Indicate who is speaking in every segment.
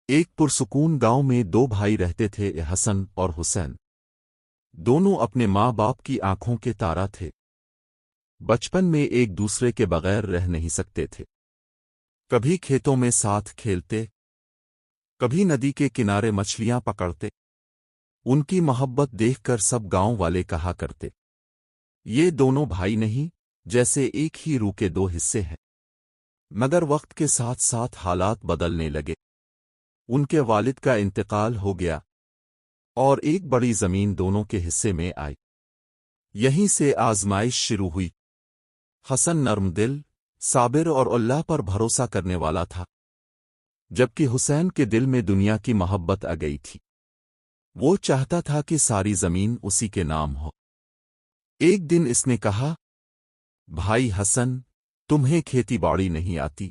Speaker 1: ایک پرسکون گاؤں میں دو بھائی رہتے تھے، حسن اور حسین۔ دونوں اپنے ماں باپ کی آنکھوں کے تارا تھے۔ بچپن میں ایک دوسرے کے بغیر رہ نہیں سکتے تھے۔ کبھی کھیتوں میں ساتھ کھیلتے، کبھی ندی کے کنارے مچھلیاں پکڑتے۔ ان کی محبت دیکھ کر سب گاؤں والے کہا کرتے، یہ دونوں بھائی نہیں، جیسے ایک ہی روح کے دو حصے ہیں۔ مگر وقت کے ساتھ ساتھ حالات بدلنے لگے۔ ان کے والد کا انتقال ہو گیا اور ایک بڑی زمین دونوں کے حصے میں آئی۔ یہیں سے آزمائش شروع ہوئی۔ حسن نرم دل، صابر اور اللہ پر بھروسہ کرنے والا تھا، جبکہ حسین کے دل میں دنیا کی محبت آ گئی تھی۔ وہ چاہتا تھا کہ ساری زمین اسی کے نام ہو۔ ایک دن اس نے کہا، بھائی حسن، تمہیں کھیتی باڑی نہیں آتی،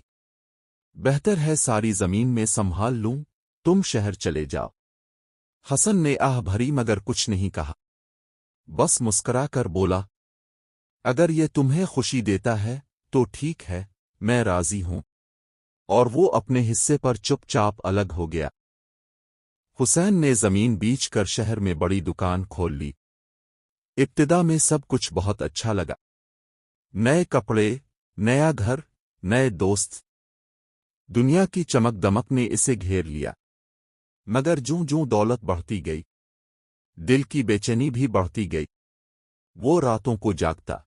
Speaker 1: بہتر ہے ساری زمین میں سنبھال لوں، تم شہر چلے جاؤ۔ حسن نے آہ بھری مگر کچھ نہیں کہا، بس مسکرا کر بولا، اگر یہ تمہیں خوشی دیتا ہے تو ٹھیک ہے، میں راضی ہوں۔ اور وہ اپنے حصے پر چپ چاپ الگ ہو گیا۔ حسین نے زمین بیچ کر شہر میں بڑی دکان کھول لی۔ ابتدا میں سب کچھ بہت اچھا لگا، نئے کپڑے، نیا گھر، نئے دوست، دنیا کی چمک دمک نے اسے گھیر لیا۔ مگر جوں جوں دولت بڑھتی گئی، دل کی بے چینی بھی بڑھتی گئی۔ وہ راتوں کو جاگتا،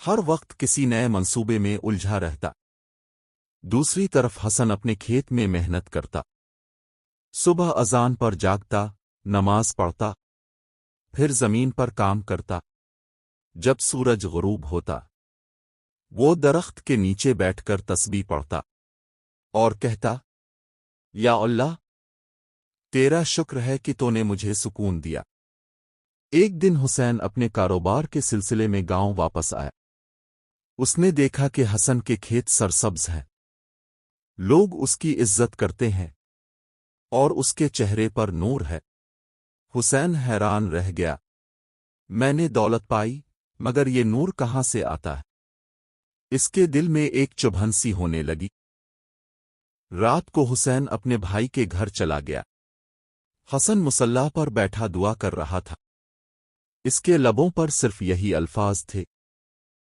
Speaker 1: ہر وقت کسی نئے منصوبے میں الجھا رہتا۔ دوسری طرف حسن اپنے کھیت میں محنت کرتا، صبح اذان پر جاگتا، نماز پڑھتا، پھر زمین پر کام کرتا۔ جب سورج غروب ہوتا، وہ درخت کے نیچے بیٹھ کر تسبیح پڑھتا اور کہتا، یا اللہ، تیرا شکر ہے کہ تو نے مجھے سکون دیا۔ ایک دن حسین اپنے کاروبار کے سلسلے میں گاؤں واپس آیا۔ اس نے دیکھا کہ حسن کے کھیت سرسبز ہیں، لوگ اس کی عزت کرتے ہیں اور اس کے چہرے پر نور ہے۔ حسین حیران رہ گیا، میں نے دولت پائی، مگر یہ نور کہاں سے آتا ہے؟ اس کے دل میں ایک چبھن سی ہونے لگی۔ رات کو حسین اپنے بھائی کے گھر چلا گیا۔ حسن مصلی پر بیٹھا دعا کر رہا تھا۔ اس کے لبوں پر صرف یہی الفاظ تھے،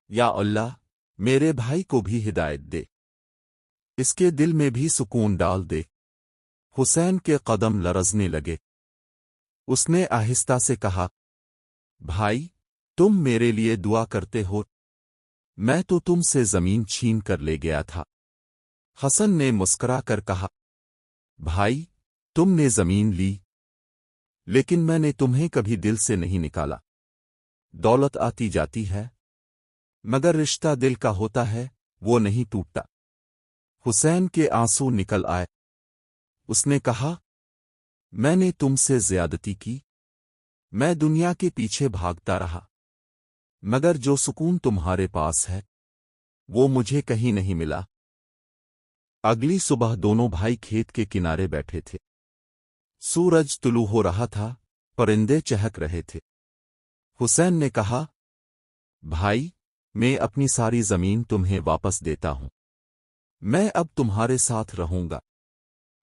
Speaker 1: یا اللہ، میرے بھائی کو بھی ہدایت دے، اس کے دل میں بھی سکون ڈال دے۔ حسین کے قدم لرزنے لگے۔ اس نے آہستہ سے کہا، بھائی، تم میرے لیے دعا کرتے ہو، میں تو تم سے زمین چھین کر لے گیا تھا۔ حسن نے مسکرا کر کہا، بھائی، تم نے زمین لی، لیکن میں نے تمہیں کبھی دل سے نہیں نکالا۔ دولت آتی جاتی ہے، مگر رشتہ دل کا ہوتا ہے، وہ نہیں ٹوٹتا۔ حسین کے آنسو نکل آئے۔ اس نے کہا، میں نے تم سے زیادتی کی، میں دنیا کے پیچھے بھاگتا رہا، مگر جو سکون تمہارے پاس ہے وہ مجھے کہیں نہیں ملا۔ اگلی صبح دونوں بھائی کھیت کے کنارے بیٹھے تھے۔ سورج طلوع ہو رہا تھا، پرندے چہک رہے تھے۔ حسین نے کہا، بھائی، میں اپنی ساری زمین تمہیں واپس دیتا ہوں، میں اب تمہارے ساتھ رہوں گا،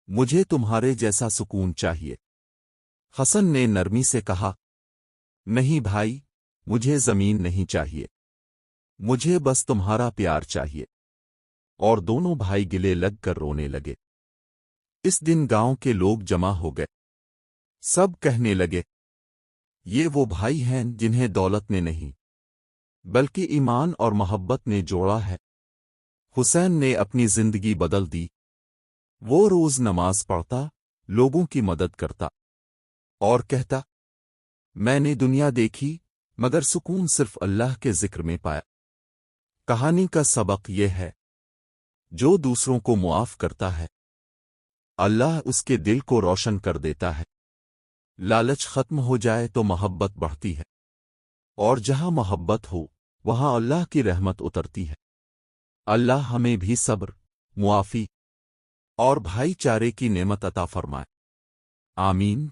Speaker 1: مجھے تمہارے جیسا سکون چاہیے۔ حسن نے نرمی سے کہا، نہیں بھائی، مجھے زمین نہیں چاہیے، مجھے بس تمہارا پیار چاہیے۔ اور دونوں بھائی گلے لگ کر رونے لگے۔ اس دن گاؤں کے لوگ جمع ہو گئے۔ سب کہنے لگے، یہ وہ بھائی ہیں جنہیں دولت نے نہیں، بلکہ ایمان اور محبت نے جوڑا ہے۔ حسین نے اپنی زندگی بدل دی۔ وہ روز نماز پڑھتا، لوگوں کی مدد کرتا اور کہتا، میں نے دنیا دیکھی، مگر سکون صرف اللہ کے ذکر میں پایا۔ کہانی کا سبق یہ ہے، جو دوسروں کو معاف کرتا ہے، اللہ اس کے دل کو روشن کر دیتا ہے۔ لالچ ختم ہو جائے تو محبت بڑھتی ہے، اور جہاں محبت ہو وہاں اللہ کی رحمت اترتی ہے۔ اللہ ہمیں بھی صبر، معافی اور بھائی چارے کی نعمت عطا فرمائے۔ آمین۔